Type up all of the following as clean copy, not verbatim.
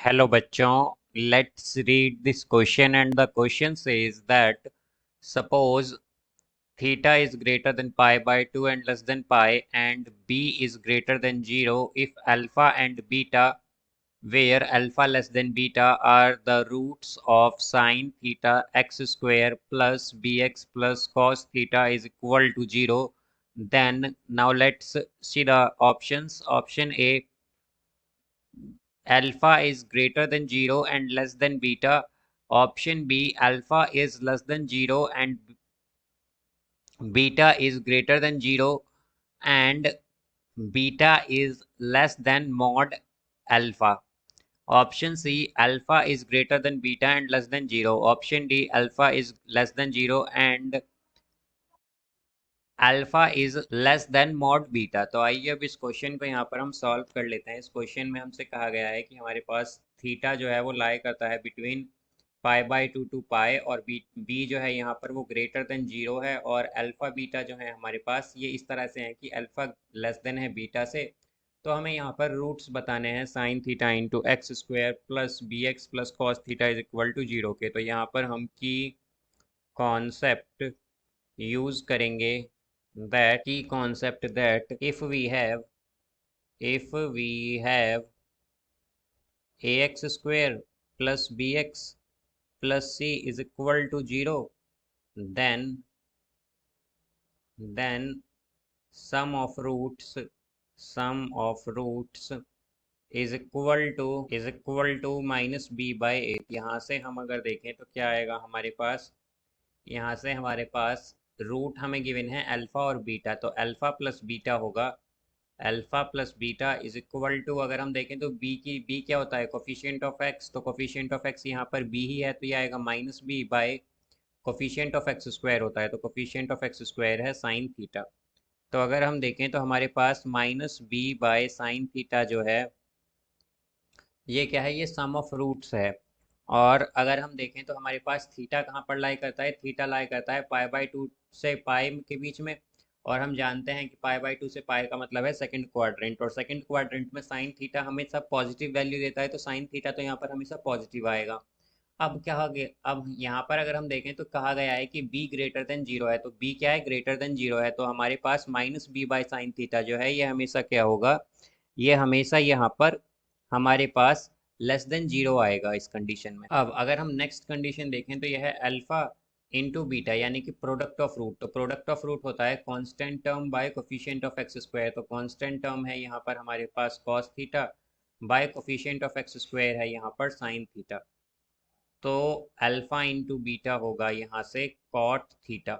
Hello bachon, let's read this question, and the question says that suppose theta is greater than pi by 2 and less than pi and b is greater than 0 if alpha and beta, where alpha less than beta, are the roots of sine theta x square plus bx plus cos theta is equal to 0. Then now let's see the options. Option A, alpha is greater than 0 and less than beta. Option B, alpha is less than 0 and beta is greater than 0 and beta is less than mod alpha. Option C, alpha is greater than beta and less than 0. Option D, alpha is less than 0 and alpha is less then mod beta. तो आइए अब इस question को यहाँ पर हम solve कर लेते हैं। इस क्वेश्चन में हमसे कहा गया है कि हमारे पास थीटा जो है वो लाई करता है between pi by two two pi, और बी जो है यहाँ पर वो ग्रेटर देन जीरो है, और अल्फा बीटा जो है हमारे पास ये इस तरह से है कि अल्फा लेस देन है बीटा से। तो हमें यहाँ पर रूट्स बताने हैं sine theta into x square plus b x plus cos theta is equal to zero के। तो यहाँ पर हम की कॉन्सेप्ट यूज करेंगे, that key concept that if we have ax square plus bx plus c is equal to 0, then sum of roots is equal to minus B by A. यहाँ से हम अगर देखें तो क्या आएगा हमारे पास, यहाँ से हमारे पास रूट हमें गिवन है अल्फा और बीटा, तो अल्फा प्लस बीटा होगा। Alpha plus beta is equal to, अगर हम देखें तो बी क्या होता है, कोफिशिएंट ऑफ एक्स। तो कोफिशिएंट ऑफ एक्स यहाँ पर बी ही है, तो ये आएगा minus b by coefficient of x square होता है, तो कोफिशिएंट ऑफ एक्स स्क्वायर है साइन थीटा। तो अगर हम देखें तो हमारे पास minus b by sine theta जो है ये क्या है, ये सम ऑफ रूट्स है। और अगर हम देखें तो हमारे पास थीटा कहाँ पर लाई करता है, थीटा लाई करता है पाई बाई टू से पाई के बीच में। और हम जानते हैं कि पाई बाई टू से पाई का मतलब है सेकंड क्वाड्रेंट, और सेकंड क्वाड्रेंट में साइन थीटा हमेशा पॉजिटिव वैल्यू देता है, तो साइन थीटा तो यहाँ पर हमेशा पॉजिटिव आएगा। अब क्या हो गया, अब यहाँ पर अगर हम देखें तो कहा गया है कि b ग्रेटर देन जीरो है, तो b क्या है, ग्रेटर देन जीरो है। तो हमारे पास minus B by sine theta जो है ये हमेशा क्या होगा, ये हमेशा यहाँ पर हमारे पास लेस देन जीरो आएगा इस कंडीशन में। अब अगर हम नेक्स्ट कंडीशन देखें तो यह है अल्फा इंटू बीटा, यानी कि प्रोडक्ट ऑफ रूट। तो प्रोडक्ट ऑफ रूट होता है constant term by coefficient of x square. तो कांस्टेंट टर्म है यहाँ पर हमारे पास cos theta by coefficient of x square है यहाँ पर साइन थीटा। तो अल्फा इंटू बीटा होगा यहाँ से कॉट थीटा।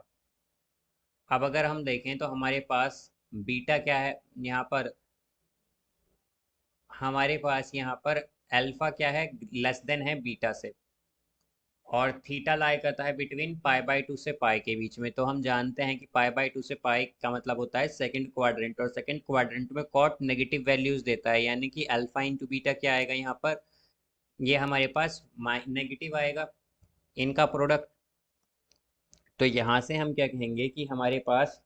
अब अगर हम देखें तो हमारे पास बीटा क्या है, यहाँ पर हमारे पास यहाँ पर अल्फा क्या है, लेस देन है बीटा से, और थीटा लाई करता है बिटवीन पाई बाई टू से पाई के बीच में। तो हम जानते हैं कि पाई बाई टू से पाई का मतलब होता है सेकंड क्वाड्रेंट, और सेकंड क्वाड्रेंट में कॉट नेगेटिव वैल्यूज देता है, यानी कि अल्फा इंटू बीटा क्या आएगा यहाँ पर, ये हमारे पास नेगेटिव आएगा इनका प्रोडक्ट। तो यहाँ से हम क्या कहेंगे कि हमारे पास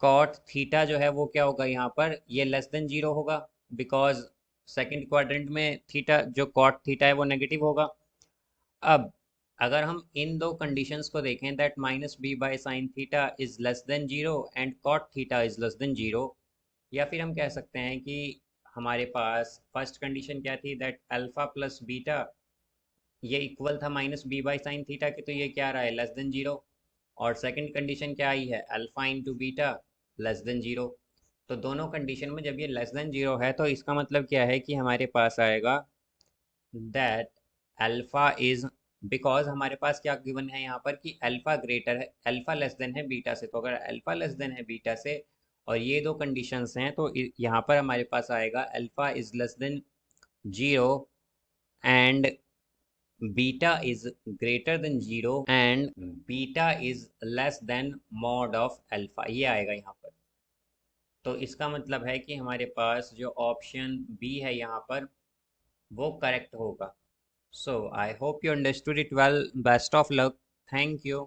कॉट थीटा जो है वो क्या होगा, यहाँ पर ये लेस देन जीरो होगा, बिकॉज सेकंड क्वाड्रेंट में थीटा जो कॉट थीटा है वो नेगेटिव होगा। अब अगर हम इन दो कंडीशंस को देखें, that minus B by sine theta is less than zero and cot theta is less than zero, या फिर हम कह सकते हैं कि हमारे पास फर्स्ट कंडीशन क्या थी, दैट अल्फा प्लस बीटा ये इक्वल था minus B by sine theta के, तो ये क्या रहा है, लेस देन जीरो। और सेकंड कंडीशन क्या आई है, alpha into beta less than zero. तो दोनों कंडीशन में जब ये लेस देन जीरो है तो इसका मतलब क्या है कि हमारे पास आएगा दैट अल्फा इज, बिकॉज हमारे पास क्या गिवन है यहाँ पर कि अल्फा ग्रेटर है, अल्फा लेस देन है बीटा से। तो अगर अल्फा लेस देन है बीटा से और ये दो कंडीशंस हैं तो यहाँ पर हमारे पास आएगा alpha is less than zero and beta is greater than zero and beta is less then mod of alpha, ये आएगा यहाँ पर। तो इसका मतलब है कि हमारे पास जो ऑप्शन बी है यहाँ पर वो करेक्ट होगा। So I hope you understood it well, best of luck, thank you.